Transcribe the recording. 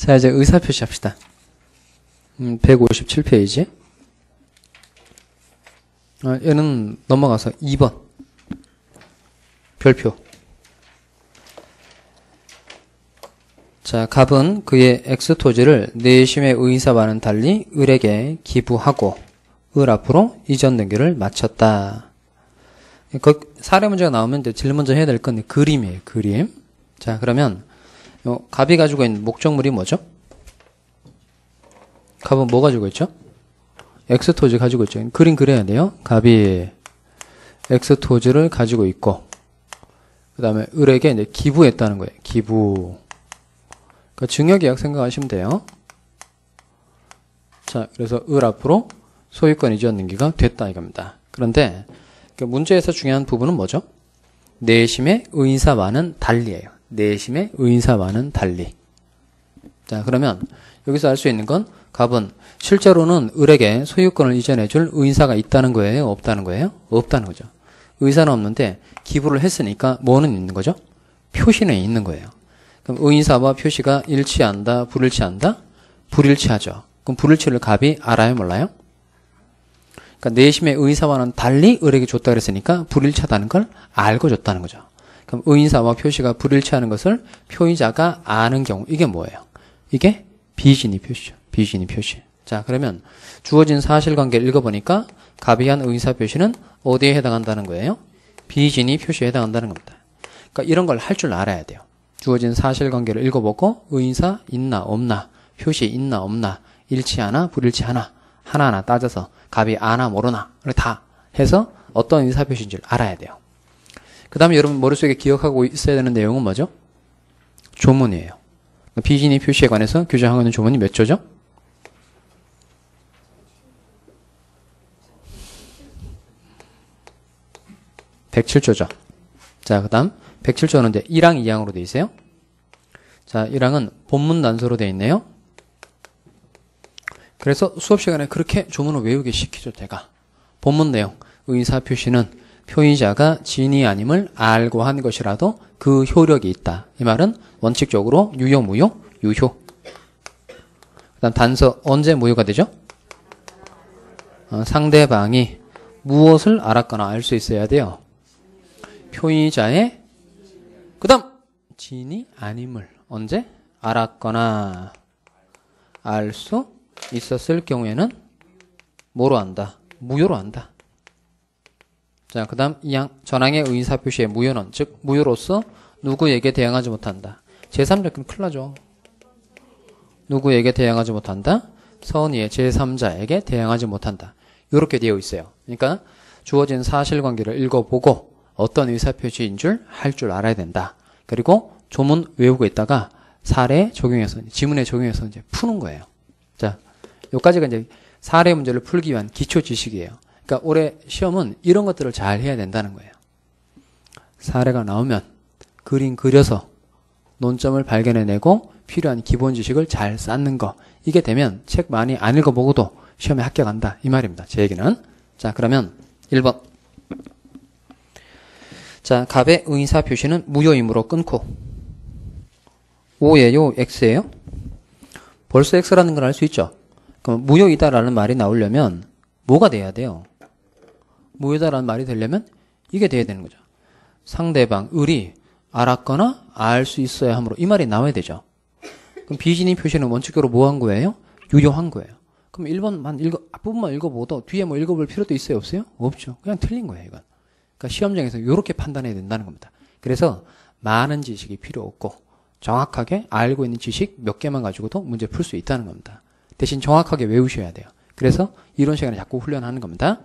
자, 이제 의사표시 합시다. 157페이지. 얘는 넘어가서 2번. 별표. 자, 갑은 그의 X토지를 내심의 의사와는 달리 을에게 기부하고 을 앞으로 이전 등기를 마쳤다. 사례 문제가 나오면 이제 제일 먼저 해야 될 건 그림이에요. 그림. 자, 그러면 갑이 가지고 있는 목적물이 뭐죠? 갑은 뭐 가지고 있죠? X토지 가지고 있죠. 그림 그려야 돼요. 갑이 X토지를 가지고 있고 그 다음에 을에게 이제 기부했다는 거예요. 기부. 그러니까 증여계약 생각하시면 돼요. 자, 그래서 을 앞으로 소유권 이전 등기가 됐다 이겁니다. 그런데 문제에서 중요한 부분은 뭐죠? 내심의 의사와는 달리예요. 내심의 의사와는 달리. 자, 그러면 여기서 알 수 있는 건 갑은 실제로는 을에게 소유권을 이전해 줄 의사가 있다는 거예요? 없다는 거예요? 없다는 거죠. 의사는 없는데 기부를 했으니까 뭐는 있는 거죠? 표시는 있는 거예요. 그럼 의사와 표시가 일치한다, 불일치한다? 불일치하죠. 그럼 불일치를 갑이 알아요, 몰라요? 그러니까 내심의 의사와는 달리 을에게 줬다 그랬으니까 불일치하다는 걸 알고 줬다는 거죠. 그럼 의사와 표시가 불일치하는 것을 표의자가 아는 경우 이게 뭐예요? 이게 비진이 표시죠. 비진이 표시. 자, 그러면 주어진 사실관계를 읽어보니까 갑이 한 의사 표시는 어디에 해당한다는 거예요? 비진이 표시에 해당한다는 겁니다. 그러니까 이런 걸 할 줄 알아야 돼요. 주어진 사실관계를 읽어보고 의사 있나 없나, 표시 있나 없나, 일치하나 불일치하나 하나하나 따져서 갑이 아나 모르나 다 해서 어떤 의사표시인지를 알아야 돼요. 그 다음에 여러분 머릿속에 기억하고 있어야 되는 내용은 뭐죠? 조문이에요. 비진이 표시에 관해서 규정하고 있는 조문이 몇 조죠? (107조죠) 자, 그 다음 107조는 이제 1항 2항으로 되어 있어요. 자, 1항은 본문 단서로 되어 있네요. 그래서 수업 시간에 그렇게 조문을 외우게 시키죠, 제가. 본문 내용, 의사 표시는 표의자가 진이 아님을 알고 한 것이라도 그 효력이 있다. 이 말은 원칙적으로 유효, 무효, 유효. 그 다음 단서, 언제 무효가 되죠? 상대방이 무엇을 알았거나 알 수 있어야 돼요. 표의자의 그 다음 진이 아님을 언제? 알았거나 알 수 있었을 경우에는 뭐로 한다? 무효로 한다. 자, 그 다음 이항 전항의 의사표시의 무효는 즉 무효로서 누구에게 대항하지 못한다. 제3자는 큰일 나죠. 누구에게 대항하지 못한다? 선의의 제3자에게 대항하지 못한다. 이렇게 되어 있어요. 그러니까 주어진 사실관계를 읽어보고 어떤 의사표시인 줄 할 줄 알아야 된다. 그리고 조문 외우고 있다가 사례에 적용해서 지문에 적용해서 이제 푸는 거예요. 자, 여기까지가 이제 사례 문제를 풀기 위한 기초 지식이에요. 그러니까 올해 시험은 이런 것들을 잘 해야 된다는 거예요. 사례가 나오면 그림 그려서 논점을 발견해내고 필요한 기본 지식을 잘 쌓는 거. 이게 되면 책 많이 안 읽어보고도 시험에 합격한다. 이 말입니다. 제 얘기는. 자, 그러면 1번. 자, 갑의 의사 표시는 무효이므로 끊고 O예요? X예요? 벌써 X라는 걸 알 수 있죠? 그럼 무효이다라는 말이 나오려면 뭐가 돼야 돼요? 무효다라는 말이 되려면 이게 돼야 되는 거죠. 상대방, 을이 알았거나 알 수 있어야 하므로 이 말이 나와야 되죠. 그럼 비진이 표시는 원칙적으로 뭐 한 거예요? 유효한 거예요. 그럼 1번만 앞부분만 읽어보도 뒤에 뭐 읽어볼 필요도 있어요? 없어요? 없죠. 그냥 틀린 거예요, 이건. 그러니까 시험장에서 이렇게 판단해야 된다는 겁니다. 그래서 많은 지식이 필요 없고 정확하게 알고 있는 지식 몇 개만 가지고도 문제 풀 수 있다는 겁니다. 대신 정확하게 외우셔야 돼요. 그래서 이론 시간에 자꾸 훈련하는 겁니다.